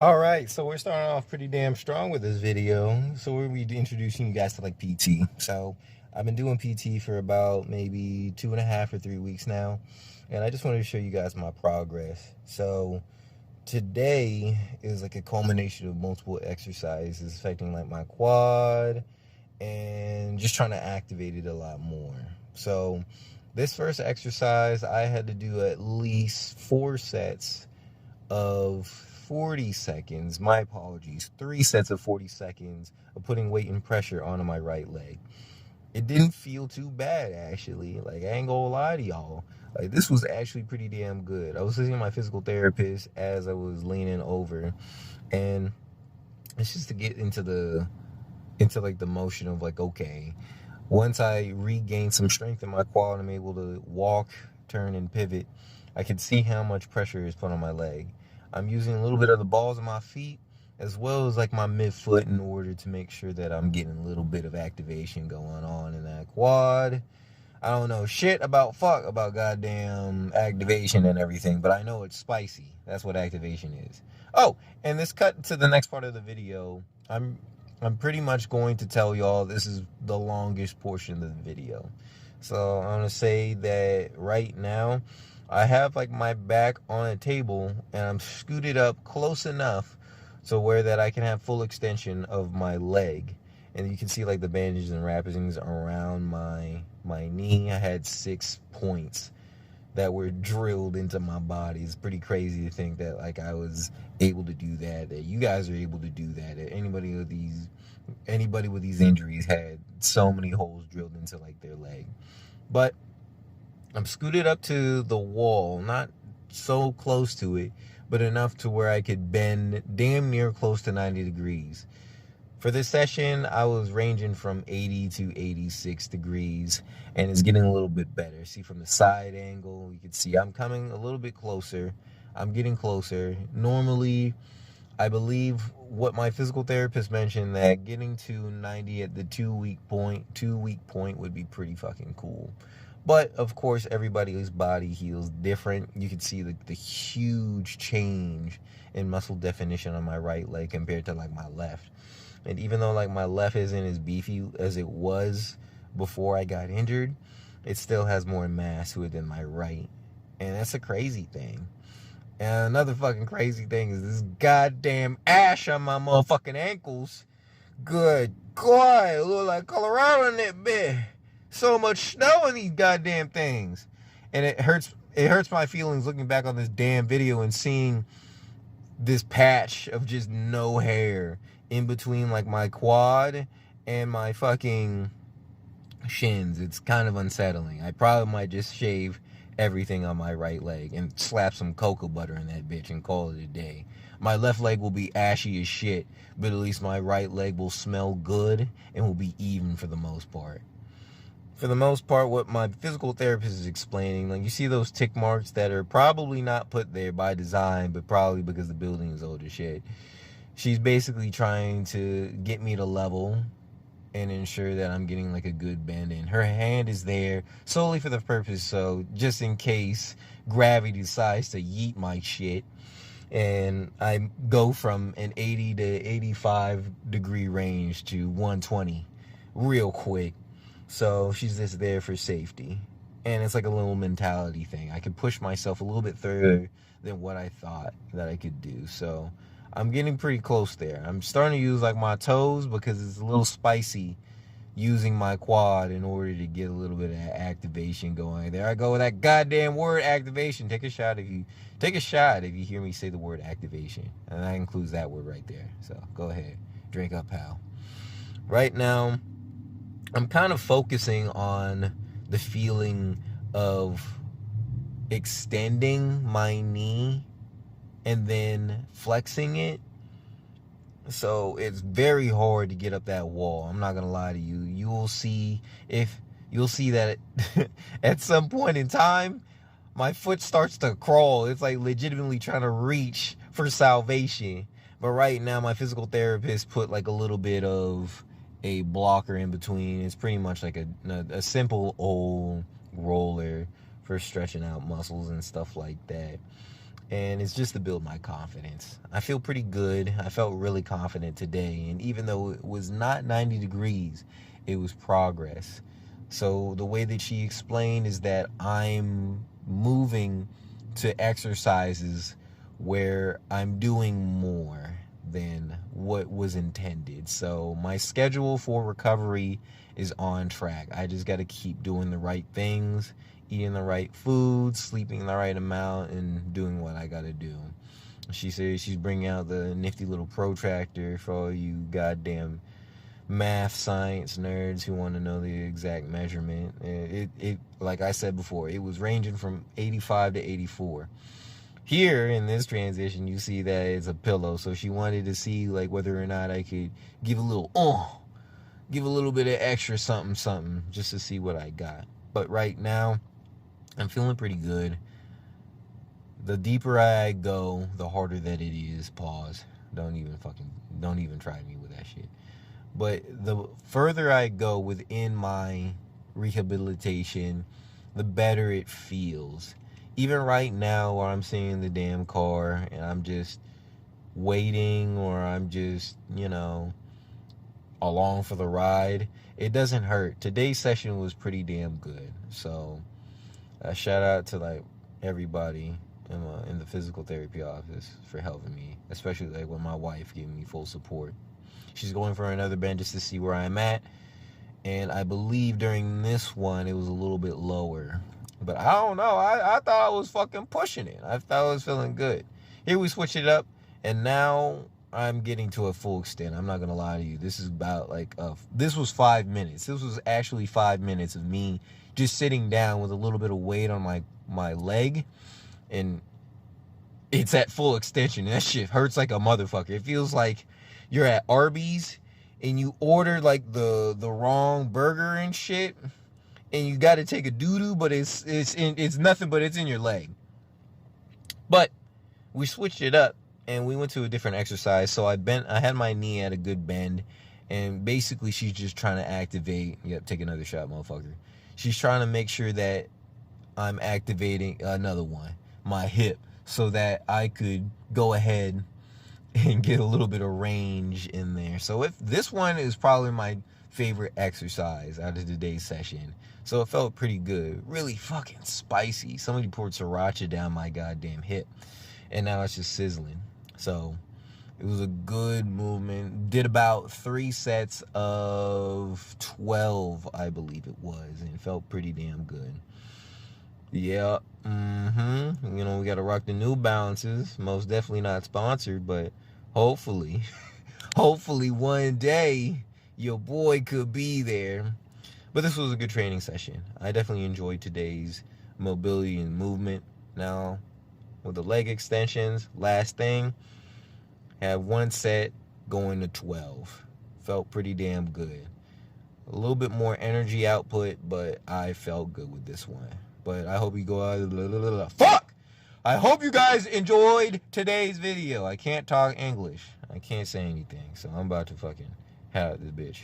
All right, so we're starting off pretty damn strong with this video. So we're gonna be introducing you guys to like PT. So I've been doing PT for about maybe 2.5 or 3 weeks now, and I just wanted to show you guys my progress. So today is like a culmination of multiple exercises affecting like my quad and just trying to activate it a lot more. So this first exercise, I had to do at least 4 sets of 40 seconds. My apologies. 3 sets of 40 seconds of putting weight and pressure onto my right leg. It didn't feel too bad, actually. Like, I ain't gonna lie to y'all. Like, this was actually pretty damn good. I was listening to my physical therapist as I was leaning over, and it's just to get into like the motion of like, okay, once I regain some strength in my quad, I'm able to walk, turn, and pivot. I can see how much pressure is put on my leg. I'm using a little bit of the balls of my feet as well as like my midfoot in order to make sure that I'm getting a little bit of activation going on in that quad. I don't know shit about goddamn activation and everything, but I know it's spicy. That's what activation is. Oh, and this cut to the next part of the video. I'm pretty much going to tell y'all this is the longest portion of the video. So I'm gonna say that right now I have like my back on a table and I'm scooted up close enough so where that I can have full extension of my leg. And you can see like the bandages and wrappings around my knee. I had 6 points that were drilled into my body. It's pretty crazy to think that like I was able to do that, that you guys are able to do that, that anybody with these injuries had so many holes drilled into like their leg. But I'm scooted up to the wall, not so close to it, but enough to where I could bend damn near close to 90 degrees. For this session, I was ranging from 80 to 86 degrees, and it's getting a little bit better. See, from the side angle, you can see I'm coming a little bit closer. I'm getting closer. Normally, I believe what my physical therapist mentioned, that getting to 90 at the 2 week point would be pretty fucking cool. But of course, everybody's body heals different. You can see the huge change in muscle definition on my right leg compared to like my left. And even though like my left isn't as beefy as it was before I got injured, it still has more mass to it than my right. And that's a crazy thing. And another fucking crazy thing is this goddamn ash on my motherfucking ankles. Good God, it look like Colorado in that bit. So much snow in these goddamn things. And it hurts my feelings looking back on this damn video and seeing this patch of just no hair in between like my quad and my fucking shins. It's kind of unsettling. I probably might just shave everything on my right leg and slap some cocoa butter in that bitch and call it a day. My left leg will be ashy as shit, but at least my right leg will smell good and will be even for the most part. For the most part, what my physical therapist is explaining, like you see those tick marks that are probably not put there by design, but probably because the building is old as shit. She's basically trying to get me to level and ensure that I'm getting like a good bend in. Her hand is there solely for the purpose, so just in case gravity decides to yeet my shit and I go from an 80 to 85 degree range to 120 real quick. So she's just there for safety. And it's like a little mentality thing. I could push myself a little bit further than what I thought that I could do. So I'm getting pretty close there. I'm starting to use like my toes because it's a little spicy using my quad in order to get a little bit of activation going. There I go with that goddamn word activation. Take a shot if you hear me say the word activation. And that includes that word right there. So go ahead. Drink up, pal. Right now, I'm kind of focusing on the feeling of extending my knee and then flexing it. So it's very hard to get up that wall. I'm not gonna lie to you. You'll see that at some point in time, my foot starts to crawl. It's like legitimately trying to reach for salvation. But right now, my physical therapist put like a little bit of a blocker in between. It's pretty much like a simple old roller for stretching out muscles and stuff like that. And it's just to build my confidence. I feel pretty good. I felt really confident today. And even though it was not 90 degrees, it was progress. So the way that she explained is that I'm moving to exercises where I'm doing more than what was intended. So my schedule for recovery is on track. I just got to keep doing the right things, eating the right foods, sleeping the right amount, and doing what I got to do. She says she's bringing out the nifty little protractor for all you goddamn math science nerds who want to know the exact measurement. It like I said before, it was ranging from 85 to 84. Here in this transition, you see that it's a pillow. So she wanted to see like whether or not I could give a little bit of extra something just to see what I got. But right now, I'm feeling pretty good. The deeper I go, the harder that it is. Pause. Don't even try me with that shit. But the further I go within my rehabilitation, the better it feels. Even right now where I'm sitting in the damn car and I'm just waiting, or I'm just, along for the ride, it doesn't hurt. Today's session was pretty damn good. So shout out to like everybody in the physical therapy office for helping me, especially like with my wife giving me full support. She's going for another bend just to see where I'm at, and I believe during this one it was a little bit lower, but I don't know. I thought I was fucking pushing it. I thought I was feeling good. Here we switch it up, and now I'm getting to a full extent. I'm not gonna lie to you. This is about like this was 5 minutes. This was actually 5 minutes of me just sitting down with a little bit of weight on my leg, and it's at full extension. That shit hurts like a motherfucker. It feels like you're at Arby's and you ordered like the wrong burger and shit, and you got to take a doo-doo, but it's nothing but it's in your leg. But we switched it up and we went to a different exercise. So I had my knee at a good bend, and basically she's just trying to activate. Yep, take another shot, motherfucker. She's trying to make sure that I'm activating another one, my hip, so that I could go ahead and get a little bit of range in there. So if this one is probably my favorite exercise out of today's session. So it felt pretty good. Really fucking spicy. Somebody poured sriracha down my goddamn hip, and now it's just sizzling. So it was a good movement. Did about 3 sets of 12, I believe it was, and it felt pretty damn good. Yeah. We gotta rock the New Balances. Most definitely not sponsored, but hopefully one day your boy could be there. But this was a good training session. I definitely enjoyed today's mobility and movement. Now, with the leg extensions, last thing, have 1 set going to 12. Felt pretty damn good. A little bit more energy output, but I felt good with this one. But I hope you go out. Fuck! I hope you guys enjoyed today's video. I can't talk English. I can't say anything. So I'm about to fucking have this bitch.